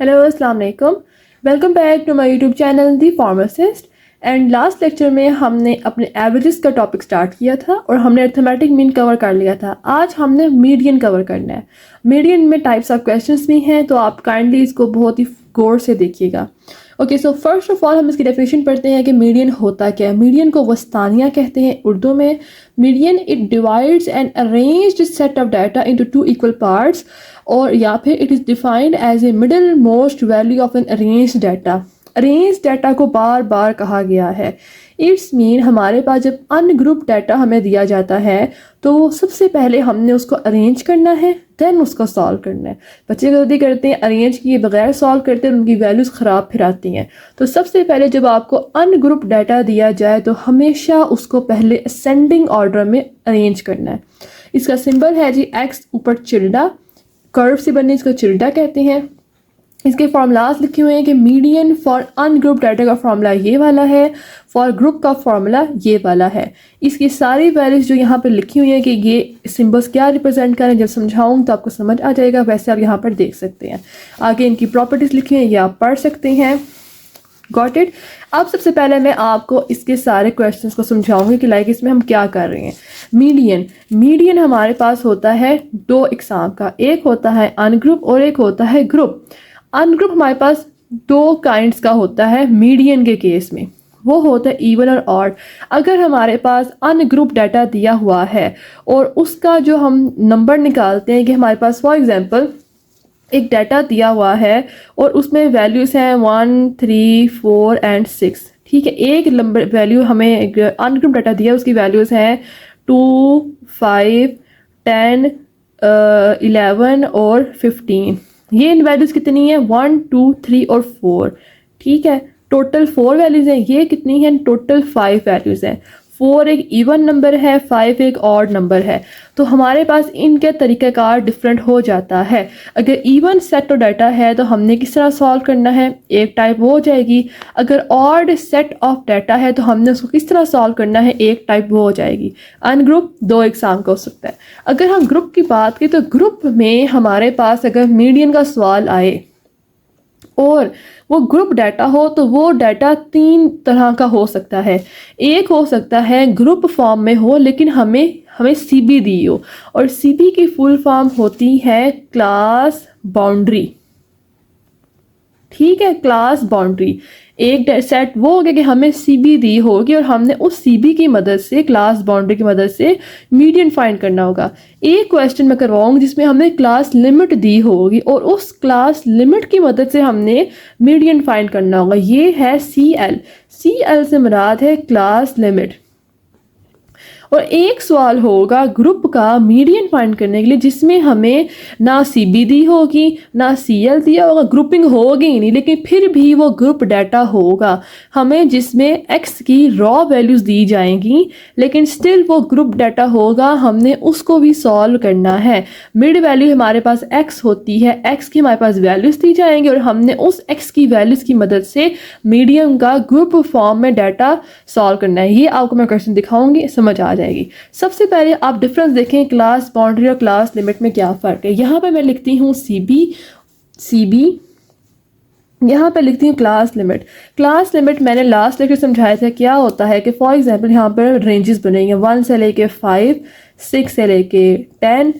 Hello अस्सलाम वालेकुम। Welcome back to my YouTube channel the pharmacist. And last lecture में हमने अपने एवरेजेस का टॉपिक स्टार्ट किया था और हमने अर्थमेटिक मीन कवर कर लिया था। आज हमने मीडियन कवर करना है। मीडियन में टाइप्स ऑफ क्वेश्चंस भी हैं, तो आप काइंडली इसको बहुत ही गौर से देखिएगा। Okay, so first of all हम इसकी डेफिनेशन पढ़ते हैं कि मीडियन होता क्या है। मीडियन को वस्तानिया कहते हैं उर्दू में। Median it divides an arranged set of data into two equal parts, और या फिर it is defined as a middle most value of an arranged data. Arrange data को बार बार कहा गया है। इट्स मीन हमारे पास जब अनग्रुप डाटा हमें दिया जाता है तो सबसे पहले हमने उसको अरेंज करना है, देन उसको सॉल्व करना है। बच्चे गलती करते हैं, अरेंज किए बगैर सॉल्व करते हैं, उनकी वैल्यूज़ ख़राब फिर आती हैं। तो सबसे पहले जब आपको अनग्रुप डाटा दिया जाए तो हमेशा उसको पहले असेंडिंग ऑर्डर में अरेंज करना है। इसका सिंबल है जी एक्स ऊपर चिल्डा, कर्व से बने इसको चिल्डा कहते हैं। इसके फार्मूलाज लिखे हुए हैं कि मीडियन फॉर अनग्रुप डाटा का फार्मूला ये वाला है, फॉर ग्रुप का फार्मूला ये वाला है। इसकी सारी वैल्यूज जो यहाँ पर लिखी हुई हैं कि ये सिंबल्स क्या रिप्रेजेंट करें, जब समझाऊँ तो आपको समझ आ जाएगा। वैसे आप यहाँ पर देख सकते हैं, आगे इनकी प्रॉपर्टीज़ लिखी हुई हैं, ये आप पढ़ सकते हैं। Got it. अब सबसे पहले मैं आपको इसके सारे क्वेश्चंस को समझाऊंगी कि लाइक इसमें हम क्या कर रहे हैं। मीडियन हमारे पास होता है दो इकसाम का, एक होता है अनग्रुप और एक होता है ग्रुप। अनग्रुप हमारे पास दो काइंड्स का होता है मीडियन के केस में, वो होता है इवन और ऑड। अगर हमारे पास अनग्रुप डाटा दिया हुआ है और उसका जो हम नंबर निकालते हैं कि हमारे पास फॉर एग्जांपल एक डाटा दिया हुआ है और उसमें वैल्यूज़ हैं 1, 3, 4 एंड 6, ठीक है। एक नंबर वैल्यू हमें एक अनग्रुप डाटा दिया, उसकी वैल्यूज़ हैं 2, 5, 10, 11 और 15। ये इन वैल्यूज़ कितनी है 1, 2, 3 और 4, ठीक है। टोटल 4 वैल्यूज़ हैं। ये कितनी हैं टोटल 5 वैल्यूज़ हैं। 4 एक इवन नंबर है, 5 एक ऑड नंबर है। तो हमारे पास इनके तरीक़ाकार डिफरेंट हो जाता है। अगर इवन सेट ऑफ डाटा है तो हमने किस तरह सॉल्व करना है, एक टाइप वो हो जाएगी। अगर ऑड सेट ऑफ डाटा है तो हमने उसको किस तरह सॉल्व करना है, एक टाइप वो हो जाएगी। अनग्रुप दो एग्जाम का हो सकता है। अगर हम ग्रुप की बात करें तो ग्रुप में हमारे पास अगर मीडियन का सवाल आए और वो ग्रुप डाटा हो तो वो डाटा 3 तरह का हो सकता है। एक हो सकता है ग्रुप फॉर्म में हो लेकिन हमें सीबी दी हो, और सीबी की फुल फॉर्म होती है क्लास बाउंड्री, ठीक है। क्लास बाउंड्री एक सेट वो हो गया कि हमें सीबी दी होगी और हमने उस सीबी की मदद से, क्लास बाउंड्री की मदद से मीडियन फाइंड करना होगा। एक क्वेश्चन मैं करवाऊंगी जिसमें हमें क्लास लिमिट दी होगी और उस क्लास लिमिट की मदद से हमने मीडियन फाइंड करना होगा। ये है CL से मुराद है क्लास लिमिट। और एक सवाल होगा ग्रुप का मीडियन फाइंड करने के लिए जिसमें हमें ना सीबी दी होगी ना CL दिया होगा, ग्रुपिंग होगी ही नहीं, लेकिन फिर भी वो ग्रुप डाटा होगा हमें, जिसमें x की रॉ वैल्यूज़ दी जाएंगी लेकिन स्टिल वो ग्रुप डाटा होगा, हमने उसको भी सॉल्व करना है। मिड वैल्यू हमारे पास x होती है, x की हमारे पास वैल्यूज़ दी जाएंगी और हमने उस x की वैल्यूज़ की मदद से मीडियम का ग्रुप फॉर्म में डाटा सॉल्व करना है। ये आपको मैं क्वेश्चन दिखाऊंगी, समझ आ जाएगी। सबसे पहले आप डिफरेंस देखें क्लास बाउंड्री और क्लास लिमिट में क्या फ़र्क है। यहाँ पे मैं लिखती हूँ सीबी, यहाँ पे लिखती हूँ क्लास लिमिट। क्लास लिमिट मैंने लास्ट लेक्चर समझाया था क्या होता है कि फॉर एग्जांपल यहाँ पर रेंजेस बनेंगे 1 से लेके 5, 6 से लेके 10,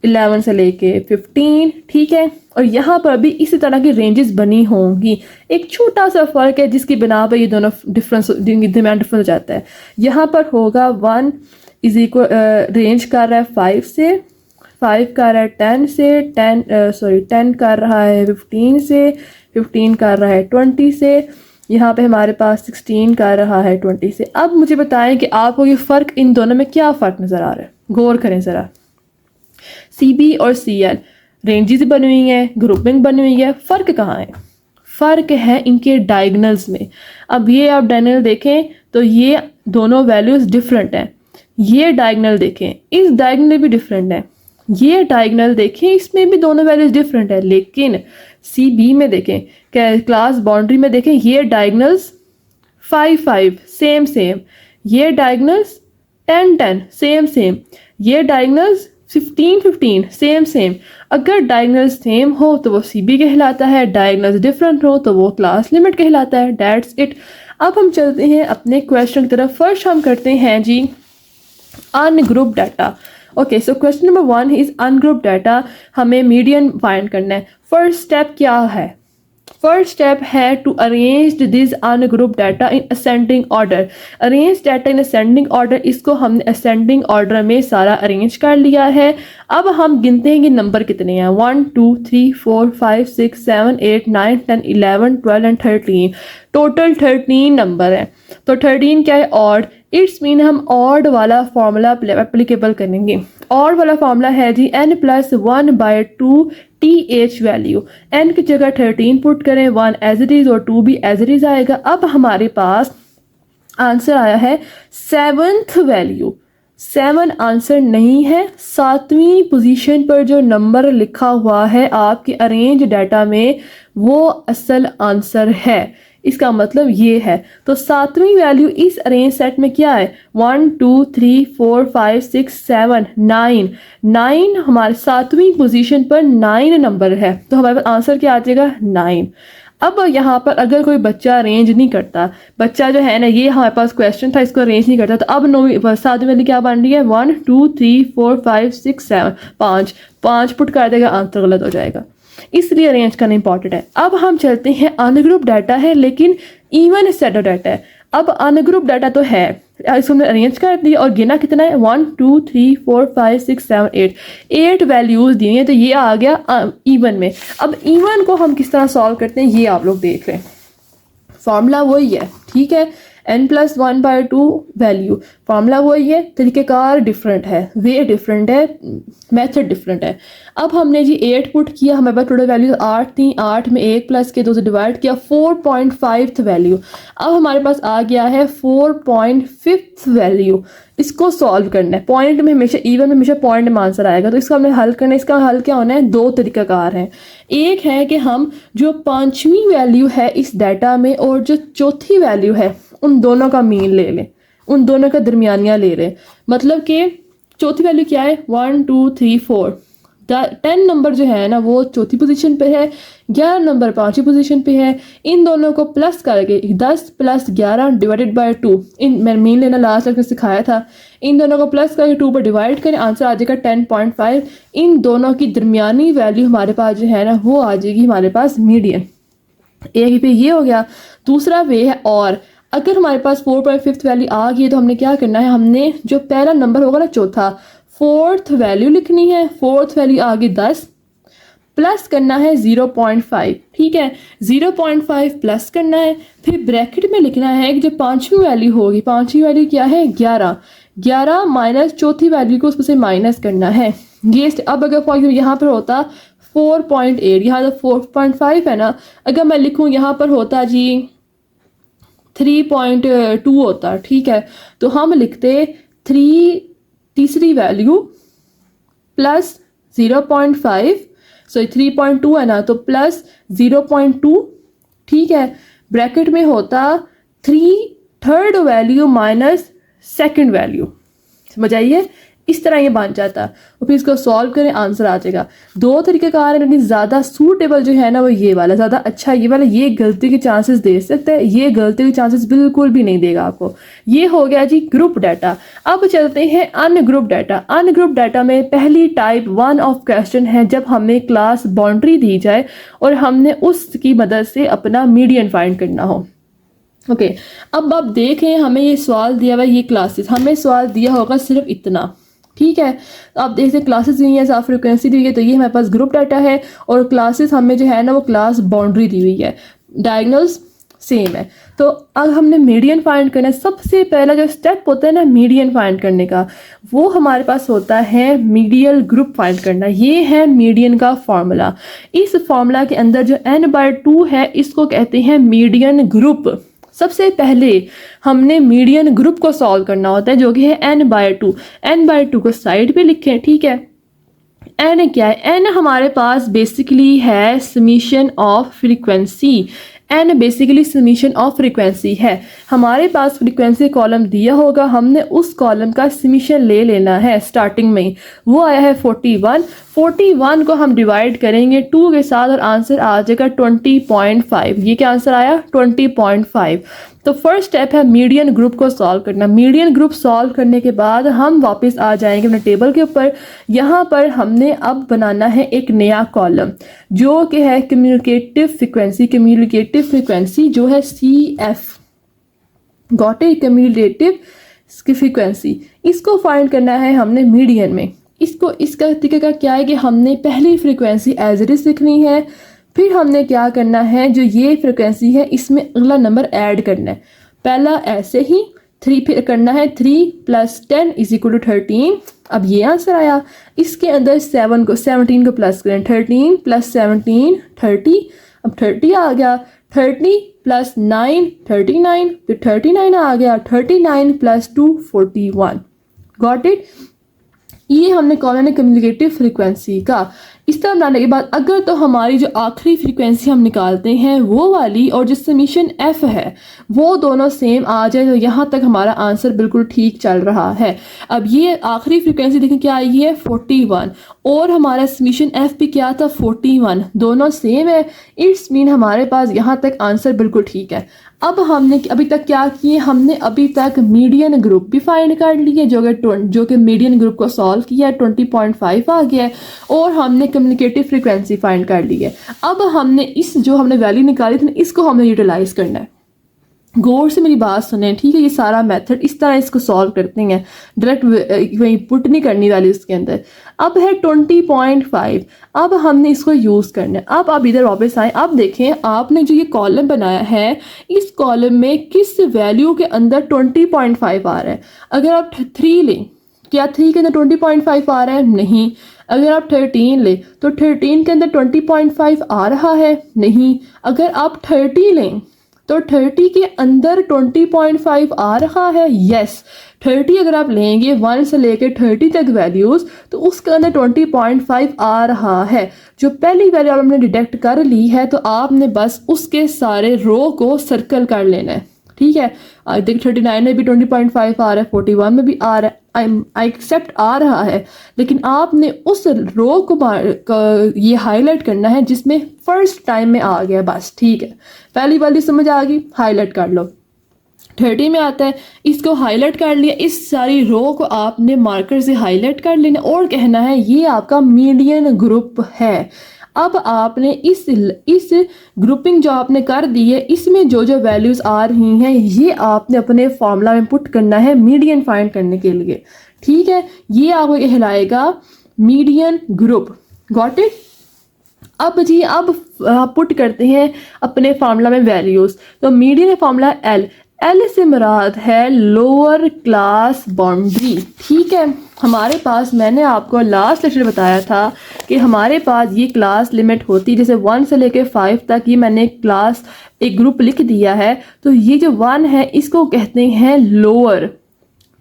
11 से लेके 15, ठीक है। और यहाँ पर भी इसी तरह की रेंजेस बनी होंगी। एक छोटा सा फ़र्क है जिसकी बिना पर ये दोनों दरमियान डिफरेंस हो जाता है। यहाँ पर होगा 1 इज इक्वल रेंज कर रहा है 5 से, 5 कर रहा है 10 से, 10 कर रहा है 15 से, 15 कर रहा है 20 से, यहाँ पे हमारे पास 16 कर रहा है 20 से। अब मुझे बताएं कि आपको ये फ़र्क इन दोनों में क्या फ़र्क नज़र आ रहा है, गौर करें ज़रा। CB और CL रेंजेस बनी हुई हैं, ग्रुपिंग बनी हुई है, फ़र्क कहाँ है? फ़र्क है इनके डायगनल्स में। अब ये आप डायगनल देखें तो ये दोनों वैल्यूज़ डिफरेंट हैं। ये डायगनल देखें, इस डायगनल में भी डिफरेंट है। ये डायगनल देखें, इसमें भी दोनों वैल्यूज़ डिफरेंट है। लेकिन CB में देखें, क्लास बाउंड्री में देखें, ये डायगनल्स 5, 5 सेम, ये डायगनल्स 10, 10 सेम, ये डायगनल्स 15 15 सेम। अगर डायगोनल सेम हो तो वो CB कहलाता है, डायगोनल डिफरेंट हो तो वो क्लास लिमिट कहलाता है। That's it. अब हम चलते हैं अपने क्वेश्चन की तरफ। फर्स्ट हम करते हैं जी ungroup data. Okay, so question number 1 is ungroup data. हमें मीडियन फाइंड करना है। फर्स्ट स्टेप क्या है? फर्स्ट स्टेप है to arrange this ungroup data in ascending order. Arrange data in ascending order, इसको हमने असेंडिंग ऑर्डर में सारा अरेंज कर लिया है। अब हम गिनते हैं कि नंबर कितने हैं। 1 2 3 4 5 6 7 8 9 10 11 12 एंड 13। टोटल 13 नंबर है। तो 13 क्या है? ऑड। इट्स मीन हम ऑड वाला फॉर्मूला एप्लीकेबल करेंगे। ऑड वाला फॉर्मूला है जी n+1/2 TH वैल्यू। n की जगह 13 पुट करें, 1 एज इट इज और 2 भी एज इट इज आएगा। अब हमारे पास आंसर आया है 7th वैल्यू। 7 आंसर नहीं है। 7वीं पोजीशन पर जो नंबर लिखा हुआ है आपके अरेंज डाटा में वो असल आंसर है। इसका मतलब ये है। तो 7वीं वैल्यू इस अरेंज सेट में क्या है? 1 2 3 4 5 6 7 9। 9 हमारे 7वीं पोजीशन पर 9 नंबर है। तो हमारे पास आंसर क्या आ जाएगा? 9। अब यहाँ पर अगर कोई बच्चा अरेंज नहीं करता, बच्चा जो है ना, ये हमारे पास क्वेश्चन था, इसको अरेंज नहीं करता, तो अब 7वीं वाली क्या बन रही है? 1 2 3 4 5 6 7 5 पुट कर देगा, आंसर गलत हो जाएगा। इसलिए अरेंज करना इंपॉर्टेंट है। अब हम चलते हैं अनग्रुप डाटा है लेकिन इवन सेट ऑफ डाटा है। अब अनग्रुप डाटा तो है, इसको हमने अरेंज कर दिया और गिना कितना है? 1 2 3 4 5 6 7 8। 8 वैल्यूज दी हैं, तो ये आ गया इवन में। अब इवन को हम किस तरह सॉल्व करते हैं ये आप लोग देख लें। फॉर्मूला वही है, ठीक है, n+1/2 वैल्यू। फॉर्मूला वही है, तरीक़ेकार डिफरेंट है, वे डिफरेंट है, मेथड डिफरेंट है। अब हमने जी 8 पुट किया, हमारे पास टोटल वैल्यू 8 थी। 8 में 1 प्लस के 2 से डिवाइड किया, 4.5th वैल्यू। अब हमारे पास आ गया है 4.5th वैल्यू। इसको सॉल्व करना है। पॉइंट में हमेशा, इवन में हमेशा पॉइंट में आंसर आएगा, तो इसका हमने हल करना है। इसका हल क्या होना है? 2 तरीक़ाकार हैं। एक है कि हम जो 5वीं वैल्यू है इस डाटा में और जो चौथी वैल्यू है उन दोनों का मीन ले लें, उन दोनों का दरमियानिया ले लें। मतलब कि चौथी वैल्यू क्या है? 1 2 3 4। 10 नंबर जो है ना वो चौथी पोजीशन पे है, 11 नंबर 5वीं पोजीशन पे है। इन दोनों को प्लस करके 10 + 11 डिवाइडेड बाय 2, इन मैंने मीन लेना लास्ट में सिखाया था। इन दोनों को प्लस करके 2 पर डिवाइड करें, आंसर आ जाएगा 10.5। इन दोनों की दरमियानी वैल्यू हमारे पास जो है ना वो आ जाएगी हमारे पास मीडियन। एक पे ये हो गया। दूसरा वे है, और अगर हमारे पास 4.5th वैल्यू आ गई है तो हमने क्या करना है? हमने जो पहला नंबर होगा ना चौथा, 4th वैल्यू लिखनी है। 4th वैल्यू आ गई 10, प्लस करना है 0.5, ठीक है, 0.5 प्लस करना है। फिर ब्रैकेट में लिखना है कि जो 5वीं वैल्यू होगी, 5वीं वैल्यू क्या है? 11 माइनस चौथी वैल्यू को उसमें से माइनस करना है। ये अब अगर फॉर एग्जाम्पल यहाँ पर होता 4.8, यहाँ तो 4.5 है ना, अगर मैं लिखूँ यहाँ पर होता जी 3.2 होता, ठीक है, तो हम लिखते 3 तीसरी वैल्यू प्लस 0.5, सो 3.2 है ना, तो प्लस 0.2, ठीक है, ब्रैकेट में होता 3 third value minus second value. समझ आइए? इस तरह ये बन जाता और फिर इसको सॉल्व करें, आंसर आ जाएगा। 2 तरीक़ेकार है, लेकिन ज़्यादा सूटेबल जो है ना वो ये वाला, ज़्यादा अच्छा ये वाला। ये गलती के चांसेस दे सकते हैं, ये गलती के चांसेस बिल्कुल भी नहीं देगा आपको। ये हो गया जी ग्रुप डाटा। अब चलते हैं अनग्रुप डाटा। अनग्रुप डाटा में पहली टाइप 1 ऑफ क्वेश्चन है जब हमें क्लास बाउंड्री दी जाए और हमने उसकी मदद से अपना मीडियन फाइंड करना हो। ओके, अब आप देखें, हमें ये सवाल दिया हुआ है, ये क्लासेस हमें सवाल दिया होगा सिर्फ इतना, ठीक है। आप देखते हैं क्लासेस दी हुई है, साफ फ्रिक्वेंसी दी हुई है, तो ये हमारे पास ग्रुप डाटा है। और क्लासेस हमें जो है ना वो क्लास बाउंड्री दी हुई है, डायगोनल्स सेम है। तो अब हमने मीडियन फाइंड करना है। सबसे पहला जो स्टेप होता है ना मीडियन फाइंड करने का, वो हमारे पास होता है मीडियल ग्रुप फाइंड करना। ये है मीडियन का फॉर्मूला। इस फॉर्मूला के अंदर जो n/2 है इसको कहते हैं मीडियन ग्रुप। सबसे पहले हमने मीडियन ग्रुप को सॉल्व करना होता है जो कि है n/2। n/2 को साइड पे लिखें, ठीक है। n क्या है? n हमारे पास बेसिकली है summation of frequency. N basically summation of frequency है। हमारे पास फ्रीक्वेंसी कॉलम दिया होगा, हमने उस कॉलम का समीशन ले लेना है स्टार्टिंग में ही। वो आया है 41। 41 को हम डिवाइड करेंगे 2 के साथ और आंसर आ जाएगा 20.5। ये क्या आंसर आया? 20.5। तो फर्स्ट स्टेप है मीडियन ग्रुप को सॉल्व करना। मीडियन ग्रुप सॉल्व करने के बाद हम वापस आ जाएंगे अपने टेबल के ऊपर। यहाँ पर हमने अब बनाना है एक नया कॉलम जो कि है कम्युनिकेटिव फ्रीक्वेंसी। कम्युनिकेटिव फ्रीक्वेंसी जो है CF, got it, communicative frequency. इसको फाइंड करना है हमने मीडियन में। इसका तरीका क्या है कि हमने पहली फ्रीक्वेंसी एज इट इज लिखनी है, फिर हमने क्या करना है, जो ये फ्रीक्वेंसी है इसमें अगला नंबर ऐड करना है। पहला ऐसे ही 3, फिर करना है 3 + 10 = 13। अब ये आंसर आया। इसके अंदर 17 को प्लस करें, 13 + 17 30। अब 30 आ गया, 30 + 9 39, फिर 39 आ गया, 39 + 2 41। Got it. ये हमने कॉलम है कम्युनिकेटिव फ्रीक्वेंसी का। इस तरह बनाने के बाद अगर तो हमारी जो आखिरी फ्रीक्वेंसी हम निकालते हैं वो वाली और जो समीशन F है वो दोनों सेम आ जाए तो यहाँ तक हमारा आंसर बिल्कुल ठीक चल रहा है। अब ये आखिरी फ्रीक्वेंसी देखें क्या आई है 41 और हमारा समीशन F भी क्या था 41, दोनों सेम है। इट्स मीन हमारे पास यहाँ तक आंसर बिल्कुल ठीक है। अब हमने अभी तक क्या किए, हमने अभी तक मीडियन ग्रुप भी फाइंड कर लिए जो कि मीडियन ग्रुप को सॉल्व किया, 20.5 आ गया है, और हमने कम्युनिकेटिव फ्रीक्वेंसी फाइंड कर ली है। अब हमने इस जो हमने वैल्यू निकाली थी इसको हमने यूटिलाइज करना है। गौर से मेरी बात सुने, ठीक है। ये सारा मेथड इस तरह इसको सॉल्व करते हैं, डायरेक्ट वही पुट नहीं करनी वाली इसके अंदर। अब है 20.5। अब हमने इसको यूज़ करना है। अब आप इधर वापस आए, अब देखें आपने जो ये कॉलम बनाया है इस कॉलम में किस वैल्यू के अंदर 20.5 आ रहा है। अगर आप 3 लें, क्या 3 के अंदर 20.5 आ रहा है? नहीं। अगर आप 13 ले तो 13 के अंदर 20.5 आ रहा है? नहीं। अगर आप 30 लें तो 30 के अंदर 20.5 आ रहा है? यस। 30 अगर आप लेंगे 1 से लेकर 30 तक वैल्यूज़ तो उसके अंदर 20.5 आ रहा है। जो पहली वैल्यू आपने डिटेक्ट कर ली है तो आपने बस उसके सारे रो को सर्कल कर लेना है, ठीक है। देखिए 39 में भी 20.5 आ रहा है, 41 में भी आ रहा है, आई एक्सेप्ट आ रहा है, लेकिन आपने उस रो को ये हाईलाइट करना है जिसमें फर्स्ट टाइम में आ गया, बस ठीक है। पहली वाली समझ आ गई, हाईलाइट कर लो। 30 में आता है, इसको हाईलाइट कर लिया। इस सारी रो को आपने मार्कर से हाईलाइट कर लेना और कहना है ये आपका मीडियन ग्रुप है। अब आपने इस ग्रुपिंग जो आपने कर दी है इसमें जो जो वैल्यूज़ आ रही हैं ये आपने अपने फॉर्मूला में पुट करना है मीडियन फाइंड करने के लिए, ठीक है। ये आपको कहलाएगा मीडियन ग्रुप। Got it. अब जी अब पुट करते हैं अपने फार्मूला में वैल्यूज़। तो मीडियन फार्मूला एल से मुराद है लोअर क्लास बाउंड्री, ठीक है। हमारे पास, मैंने आपको लास्ट लेक्चर बताया था कि हमारे पास ये क्लास लिमिट होती, जैसे 1 से लेकर 5 तक ये मैंने क्लास एक ग्रुप लिख दिया है। तो ये जो 1 है इसको कहते हैं लोअर,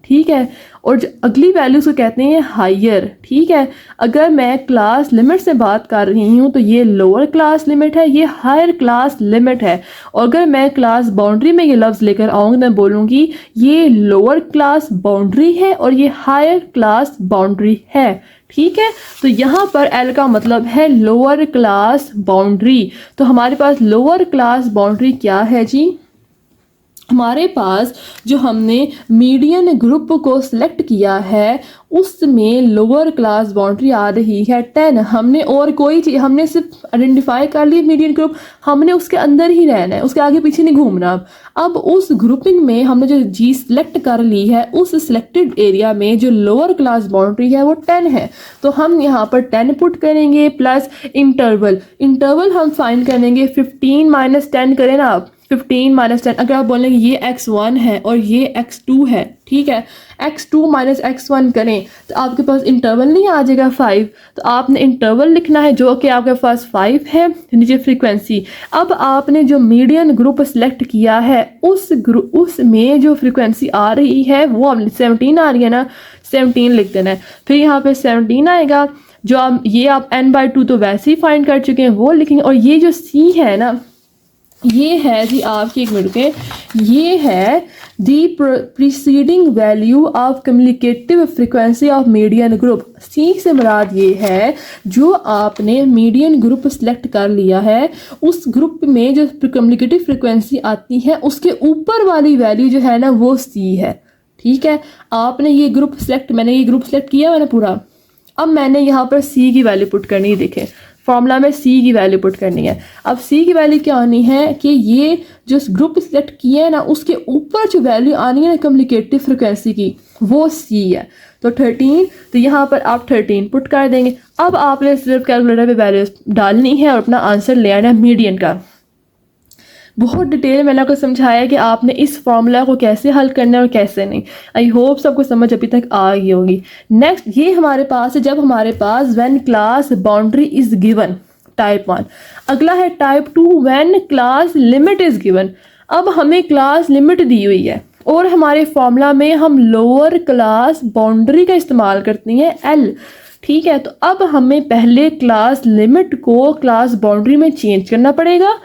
ठीक है, और जो अगली वैल्यूज को कहते हैं हायर, ठीक है। अगर मैं क्लास लिमिट से बात कर रही हूँ तो ये लोअर क्लास लिमिट है, ये हायर क्लास लिमिट है। और अगर मैं क्लास बाउंड्री में ये लफ्ज़ लेकर आऊँगी मैं बोलूँगी ये लोअर क्लास बाउंड्री है और ये हायर क्लास बाउंड्री है, ठीक है। तो यहाँ पर एल का मतलब है लोअर क्लास बाउंड्री। तो हमारे पास लोअर क्लास बाउंड्री क्या है जी, हमारे पास जो हमने मीडियन ग्रुप को सिलेक्ट किया है उसमें लोअर क्लास बाउंड्री आ रही है 10। हमने और कोई चीज़, हमने सिर्फ आइडेंटिफाई कर ली मीडियन ग्रुप, हमने उसके अंदर ही रहना है, उसके आगे पीछे नहीं घूमना। अब उस ग्रुपिंग में हमने जो जी सिलेक्ट कर ली है उस सिलेक्टेड एरिया में जो लोअर क्लास बाउंड्री है वो 10 है। तो हम यहाँ पर 10 पुट करेंगे प्लस इंटरवल हम फाइंड करेंगे 15 - 10 करें ना आप, 15 - 10। अगर आप बोलेंगे ये x1 है और ये x2 है, ठीक है, x2 - x1 करें तो आपके पास इंटरवल नहीं आ जाएगा 5। तो आपने इंटरवल लिखना है जो कि आपके पास 5 है, नीचे फ्रीक्वेंसी। अब आपने जो मीडियन ग्रुप सेलेक्ट किया है उसमें जो फ्रीक्वेंसी आ रही है वो 17 आ रही है ना, 17 लिख देना है। फिर यहाँ पे 17 आएगा, जो आप n/2 तो वैसे ही फाइंड कर चुके हैं वो लिखेंगे। और ये जो c है ना, ये है जी आपकी, एक मिनट के, ये है the preceding value of cumulative frequency of median group. C से मुराद ये है जो आपने मीडियन ग्रुप सेलेक्ट कर लिया है, उस ग्रुप में जो कम्युनिकेटिव फ्रिक्वेंसी आती है उसके ऊपर वाली वैल्यू जो है ना वो सी है। ठीक है, आपने ये ग्रुप सेलेक्ट, मैंने ये ग्रुप सेलेक्ट किया मैंने पूरा, अब मैंने यहाँ पर सी की वैल्यू पुट करनी है। देखें फॉर्मूला में सी की वैल्यू पुट करनी है। अब सी की वैल्यू क्या आनी है कि ये जो ग्रुप सिलेक्ट किया है ना उसके ऊपर जो वैल्यू आनी है ना कम्युनिकेटिव फ्रिक्वेंसी की वो सी है। तो 13, तो यहाँ पर आप 13 पुट कर देंगे। अब आपने सिर्फ कैलकुलेटर पे वैल्यू डालनी है और अपना आंसर ले आना है मीडियन का। बहुत डिटेल मैंने आपको समझाया कि आपने इस फॉर्मूला को कैसे हल करना है और कैसे नहीं। आई होप सबको समझ अभी तक आ गई होगी। नेक्स्ट ये हमारे पास है जब हमारे पास when class boundary is given, type 1। अगला है type 2, when class limit is given. अब हमें क्लास लिमिट दी हुई है और हमारे फॉर्मूला में हम लोअर क्लास बाउंड्री का इस्तेमाल करते हैं एल। ठीक है, तो अब हमें पहले क्लास लिमिट को क्लास बाउंड्री में चेंज करना पड़ेगा,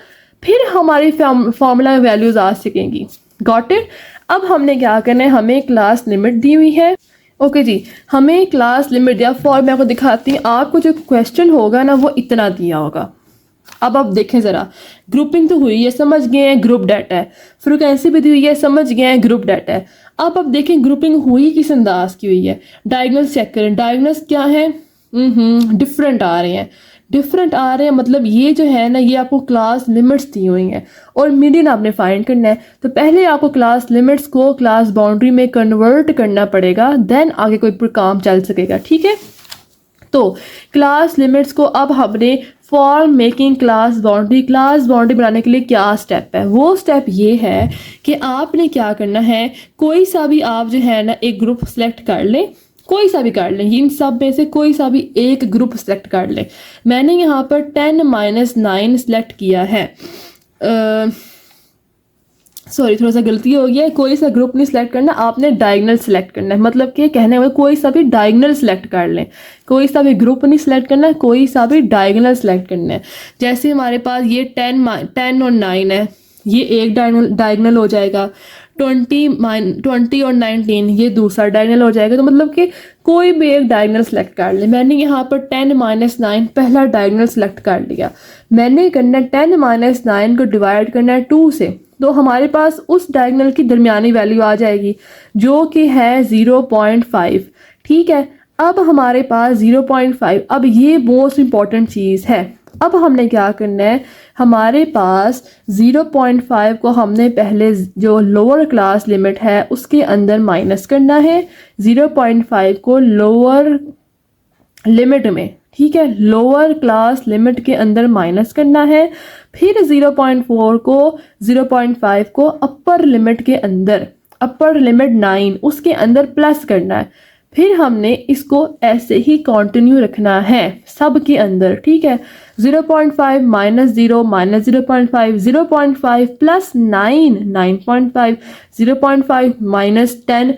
फिर हमारी फॉर्मूला में वैल्यूज आ सकेंगी। Got it. अब हमने क्या करना है, हमें क्लास लिमिट दी हुई है। ओके जी, हमें क्लास लिमिट दिया। फॉर मैं आपको दिखाती हूँ, आपको जो क्वेश्चन होगा ना वो इतना दिया होगा। अब आप देखें ज़रा, ग्रुपिंग तो हुई है, समझ गए हैं ग्रुप डाटा है, फ्रिक्वेंसी भी दी हुई है, समझ गए हैं ग्रुप डाटा है। अब देखें ग्रुपिंग हुई किस अंदाज की हुई है। डायगोनल्स चेक करें, डायगोनल्स क्या है, डिफरेंट आ रहे हैं, डिफरेंट आ रहे हैं, मतलब ये जो है ना ये आपको क्लास लिमिट्स दी हुई हैं और मीडियन आपने फाइंड करना है। तो पहले आपको क्लास लिमिट्स को क्लास बाउंड्री में कन्वर्ट करना पड़ेगा, देन आगे कोई काम चल सकेगा। ठीक है, तो क्लास लिमिट्स को अब हमने फॉर मेकिंग क्लास बाउंड्री बनाने के लिए क्या स्टेप है, वो स्टेप ये है कि आपने क्या करना है, कोई सा भी आप जो है ना एक ग्रुप सेलेक्ट कर लें, कोई सा भी कर लें, इन सब में से कोई सा भी एक ग्रुप सेलेक्ट कर लें। मैंने यहाँ पर 10-9 सेलेक्ट किया है, सॉरी थोड़ा सा गलती हो गया है, कोई सा ग्रुप नहीं सिलेक्ट करना, आपने डायगोनल सेलेक्ट करना है। मतलब कि कहने में कोई सा भी डायगोनल सेलेक्ट कर लें, कोई सा भी ग्रुप नहीं सिलेक्ट करना, कोई सा भी डायगोनल सेलेक्ट करना है। जैसे हमारे पास ये 10 और 9 है, ये एक डायगोनल हो जाएगा। 20 और 19 ये दूसरा डायगोनल हो जाएगा। तो मतलब कि कोई भी एक डायगोनल सेलेक्ट कर ले। मैंने यहाँ पर 10-9 पहला डायगोनल सेलेक्ट कर लिया। मैंने करना 10-9 को डिवाइड करना है 2 से, तो हमारे पास उस डायगोनल की दरमियानी वैल्यू आ जाएगी जो कि है 0.5। ठीक है, अब हमारे पास 0.5, अब ये मोस्ट इंपॉर्टेंट चीज़ है। अब हमने क्या करना है, हमारे पास 0.5 को हमने पहले जो लोअर क्लास लिमिट है उसके अंदर माइनस करना है, 0.5 को लोअर लिमिट में, ठीक है, लोअर क्लास लिमिट के अंदर माइनस करना है। फिर 0.4 को 0.5 को अपर लिमिट के अंदर, अपर लिमिट 9 उसके अंदर प्लस करना है। फिर हमने इसको ऐसे ही कंटिन्यू रखना है सब के अंदर। ठीक है, 0.5 - 0 - 0.5, 0.5 plus 9 9.5, 0.5 - 10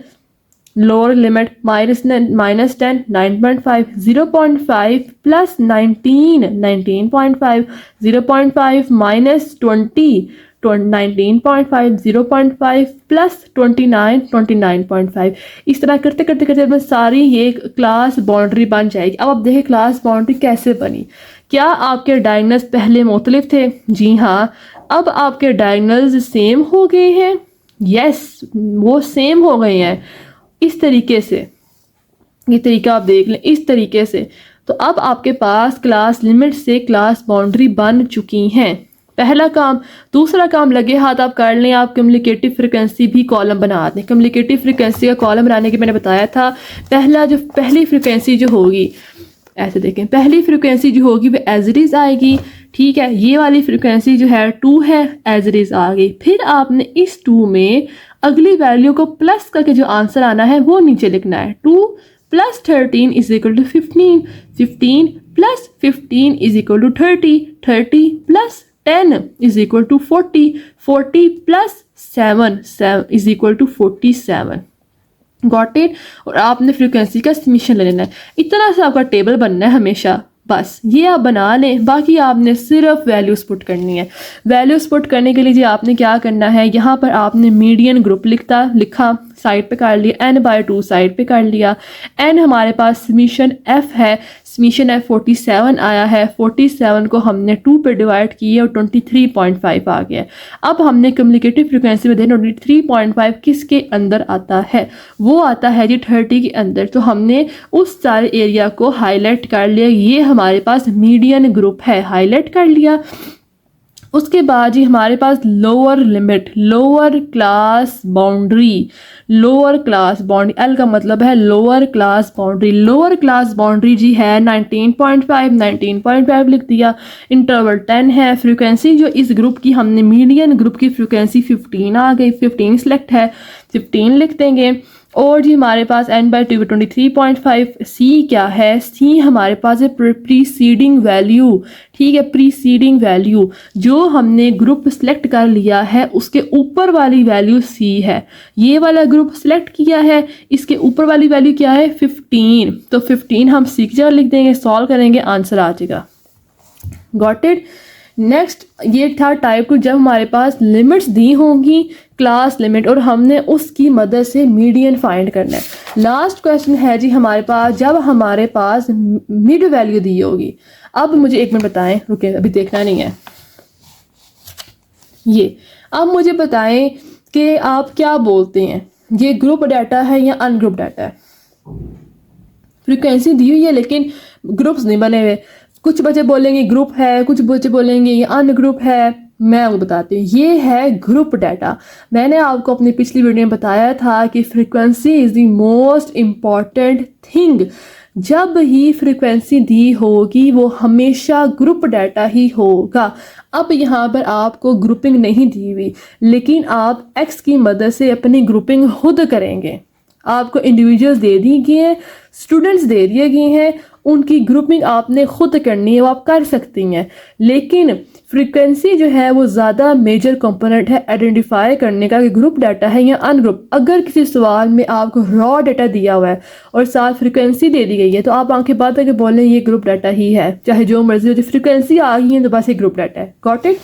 lower limit -10 9.5, 0.5 plus 19 19.5, 0.5 - 20 19.5, 0.5 plus 29 29.5। इस तरह करते करते करते अपनी सारी ये क्लास बाउंड्री बन जाएगी। अब आप देखें क्लास बाउंड्री कैसे बनी। क्या आपके डायगोनल्स पहले मुख्तलिफ थे? जी हाँ। अब आपके डायगोनल्स सेम हो गए हैं? यस, वो सेम हो गए हैं। इस तरीके से, ये तरीका आप देख लें, इस तरीके से। तो अब आपके पास क्लास लिमिट से क्लास बाउंड्री बन चुकी हैं। पहला काम। दूसरा काम लगे हाथ आप कर लें, आप कम्युनिकेटिव फ्रिक्वेंसी भी कॉलम बना दें। कम्युनिकेटिव फ्रिक्वेंसी का कॉलम बनाने के मैंने बताया था, पहली फ्रिक्वेंसी जो होगी, ऐसे देखें, पहली फ्रिक्वेंसी जो होगी वो एज इट इज़ आएगी। ठीक है, ये वाली फ्रिक्वेंसी जो है 2 है, एज इट इज़ आ गई। फिर आपने इस 2 में अगली वैल्यू को प्लस करके जो आंसर आना है वो नीचे लिखना है। 2 + 13 = 15, 15 + 15 = 30, 30 + 10 = 40, 40 + 7 = 47। Got it. और आपने फ्रीक्वेंसी का समीशन ले लेना है। इतना सा आपका टेबल बनना है हमेशा। बस ये आप बना लें, बाकी आपने सिर्फ वैल्यूज़ पुट करनी है। वैल्यूज़ पुट करने के लिए जी आपने क्या करना है, यहाँ पर आपने मीडियन ग्रुप लिखा, साइड पे कर लिया, n/2 साइड पे कर लिया। n हमारे पास समीशन f है, समीशन f 47 आया है, 47 को हमने 2 पे डिवाइड किया और 23.5 आ गया। अब हमने कम्युनिकेटिव फ्रिक्वेंसी में देखना 23.5 किसके अंदर आता है, वो आता है जी 30 के अंदर। तो हमने उस सारे एरिया को हाईलाइट कर लिया, ये हमारे पास मीडियन ग्रुप है, हाईलाइट कर लिया। उसके बाद जी हमारे पास lower limit, lower class boundary, lower class boundary, L का मतलब है lower class boundary. Lower class boundary जी है 19.5, 19.5 लिख दिया। इंटरवल 10 है। फ्रीक्वेंसी जो इस ग्रुप की, हमने मीडियन ग्रुप की फ्रीक्वेंसी 15 आ गई, 15 सिलेक्ट है, 15 लिख देंगे। और जी हमारे पास n/2 23.5। सी क्या है, सी हमारे पास है प्रीसीडिंग वैल्यू, ठीक है, प्रीसीडिंग वैल्यू जो हमने ग्रुप सेलेक्ट कर लिया है उसके ऊपर वाली वैल्यू सी है। ये वाला ग्रुप सेलेक्ट किया है, इसके ऊपर वाली वैल्यू क्या है 15, तो 15 हम सी की जगह लिख देंगे, सॉल्व करेंगे, आंसर आ जाएगा। Got it. नेक्स्ट ये था टाइप 2, जब हमारे पास लिमिट्स दी होंगी, क्लास लिमिट, और हमने उसकी मदद से मीडियन फाइंड करना है। लास्ट क्वेश्चन है जी हमारे पास, जब हमारे पास मिड वैल्यू दी होगी। अब मुझे एक मिनट बताएं, रुके अभी देखना नहीं है ये। अब मुझे बताएं कि आप क्या बोलते हैं, ये ग्रुप डाटा है या अनग्रुप डाटा है। फ्रीक्वेंसी दी हुई है लेकिन ग्रुप्स नहीं बने हुए। कुछ बच्चे बोलेंगे ग्रुप है, कुछ बच्चे बोलेंगे ये अनग्रुप है। मैं आपको बताती हूँ, ये है ग्रुप डाटा। मैंने आपको अपनी पिछली वीडियो में बताया था कि frequency is the most important thing. जब ही फ्रीक्वेंसी दी होगी वो हमेशा ग्रुप डाटा ही होगा। अब यहाँ पर आपको ग्रुपिंग नहीं दी हुई, लेकिन आप एक्स की मदद से अपनी ग्रुपिंग खुद करेंगे। आपको इंडिविजुअल्स दे दी गए हैं, स्टूडेंट्स दे दिए गए हैं, उनकी ग्रुपिंग आपने खुद करनी है, वो आप कर सकती हैं। लेकिन फ्रीक्वेंसी जो है वो ज़्यादा मेजर कंपोनेंट है आइडेंटिफाई करने का कि ग्रुप डाटा है या अनग्रुप। अगर किसी सवाल में आपको रॉ डाटा दिया हुआ है और साथ फ्रीक्वेंसी दे दी गई है तो आप आंखें बंद करके बोलें ये ग्रुप डाटा ही है, चाहे जो मर्जी हो। जो फ्रीक्वेंसी आ गई है तो बस ये ग्रुप डाटा है। Got it.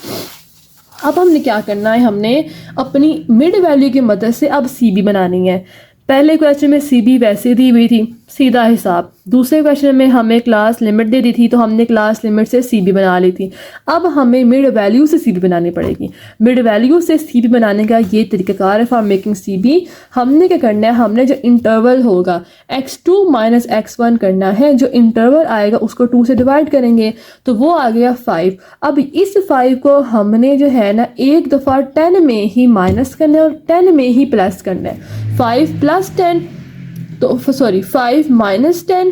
अब हमने क्या करना है, हमने अपनी मिड वैल्यू की मदद से अब CB बनानी है। पहले क्वेश्चन में CB वैसे दी हुई थी, सीधा हिसाब। दूसरे क्वेश्चन में हमें क्लास लिमिट दे दी थी तो हमने क्लास लिमिट से CB बना ली थी। अब हमें मिड वैल्यू से CB बनानी पड़ेगी। मिड वैल्यू से CB बनाने का ये तरीकाकार है फॉर मेकिंग CB। हमने क्या करना है, हमने जो इंटरवल होगा x2 - x1 करना है। जो इंटरवल आएगा उसको 2 से डिवाइड करेंगे तो वो आ गया 5। अब इस 5 को हमने जो है ना एक दफ़ा 10 में ही माइनस करना है और 10 में ही प्लस करना है। 5 + 10 तो सॉरी 5 - 10,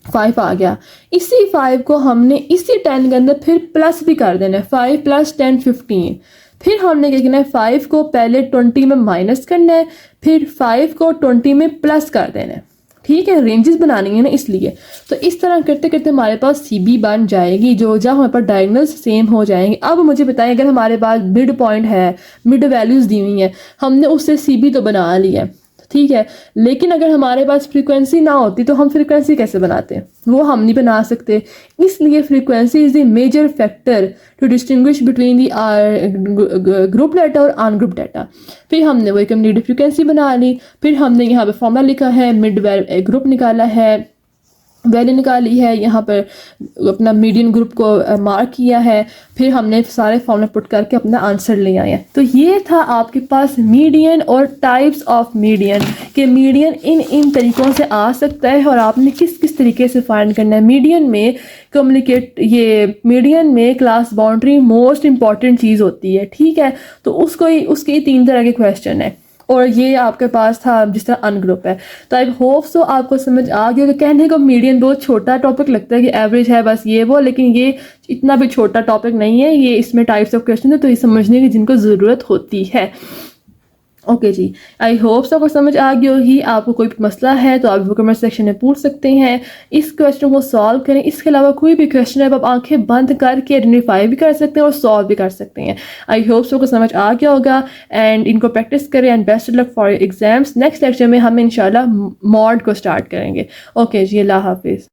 5 आ गया। इसी 5 को हमने इसी 10 के अंदर फिर प्लस भी कर देना है। 5 + 10 15। फिर हमने क्या करना है, 5 को पहले 20 में माइनस करना है, फिर 5 को 20 में प्लस कर देना है। ठीक है, रेंजेस बनानी है ना, इसलिए। तो इस तरह करते करते हमारे पास CB बन जाएगी, जो जब हमारे पास डायगोनल्स सेम हो जाएंगे। अब मुझे बताएं, अगर हमारे पास मिड पॉइंट है, मिड वैल्यूज़ दी हुई हैं, हमने उससे CB तो बना लिया है, ठीक है, लेकिन अगर हमारे पास फ्रीक्वेंसी ना होती तो हम फ्रीक्वेंसी कैसे बनाते हैं, वो हम नहीं बना सकते। इसलिए frequency is the major factor to distinguish between the group data और अनग्रुप डाटा। फिर हमने वही कम्युनिकेटिव फ्रीक्वेंसी बना ली। फिर हमने यहाँ पे फॉर्मूला लिखा है, मिड ग्रुप निकाला है, वैल्यू निकाली है, यहाँ पर अपना मीडियन ग्रुप को मार्क किया है। फिर हमने सारे फॉर्मूला पुट करके अपना आंसर ले आए हैं। तो ये था आपके पास मीडियन और टाइप्स ऑफ मीडियन, कि मीडियन इन तरीक़ों से आ सकता है और आपने किस किस तरीके से फाइंड करना है। मीडियन में मीडियन में क्लास बाउंड्री मोस्ट इंपॉर्टेंट चीज़ होती है, ठीक है। तो उसके 3 तरह के क्वेश्चन है और ये आपके पास था जिस तरह अनग्रुप है। तो आई होप सो आपको समझ आ गया कि कहने को मीडियन बहुत छोटा टॉपिक लगता है कि एवरेज है बस ये वो, लेकिन ये इतना भी छोटा टॉपिक नहीं है। ये इसमें टाइप्स ऑफ क्वेश्चन है तो ये समझने की जिनको ज़रूरत होती है। ओके जी, आई होप सबको समझ आ गई होगी। आपको कोई भी मसला है तो आप कमेंट सेक्शन में पूछ सकते हैं, इस क्वेश्चन को सॉल्व करें। इसके अलावा कोई भी क्वेश्चन है आप आंखें बंद करके आइडेंटिफाई भी कर सकते हैं और सॉल्व भी कर सकते हैं। आई होप सबको समझ आ गया होगा एंड इनको प्रैक्टिस करें and best luck for exams. Next lecture में हम इंशाल्लाह मॉड को स्टार्ट करेंगे। ओके जी, अल्लाह हाफिज़।